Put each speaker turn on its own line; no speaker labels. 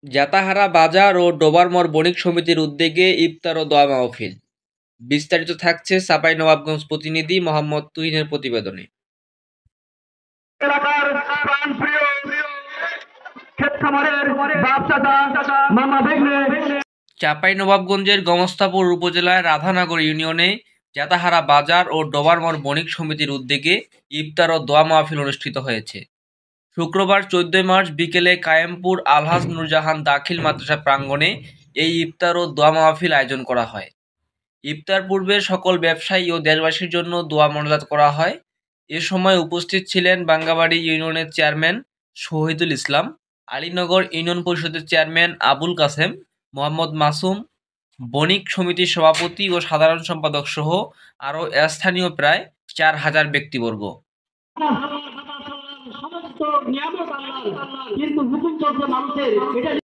জাতাহারা বাজার ও ডোবারমর বণিক সমিতির উদ্যোগে ইফতার ও দোয়া মাহফিল। বিস্তারিত থাকছে চাঁপাইনবাবগঞ্জ প্রতিনিধি মোহাম্মদ তুহিনের প্রতিবেদনে।
এলাকার প্রাণপ্রিয় ক্ষেত খামারের বাপ চাচা মামা ভাগ্নে
চাঁপাইনবাবগঞ্জের গমস্তাপুর উপজেলার রাধানগর ইউনিয়নে জাতাহারা বাজার ও ডোবারমর বণিক সমিতির উদ্যোগে ইফতার ও দোয়া মাহফিল অনুষ্ঠিত হয়েছে। শুক্রবার 14 মার্চ বিকেলে কায়েমপুর আলহাজ নুরজাহান দাখিল মাদ্রাসা প্রাঙ্গণে এই ইফতার ও দোয়া মাহফিল আয়োজন করা হয়। ইফতার পূর্বে সকল ব্যবসায়ী ও দেশবাসীর জন্য দোয়া মোনাজাত করা হয়। এ সময় উপস্থিত ছিলেন বাঙ্গাবাড়ি ইউনিয়নের চেয়ারম্যান শহীদুল ইসলাম, আলীনগর ইউনিয়ন পরিষদের চেয়ারম্যান আবুল কাসেম, মোহাম্মদ মাসুম, বণিক সমিতির সভাপতি ও সাধারণ সম্পাদক সহ আরও স্থানীয় প্রায় 4000 ব্যক্তিবর্গ।
সমস্ত নিয়ামত আল্লাহর, কিন্তু হুকুম চলছে মানুষের। এটা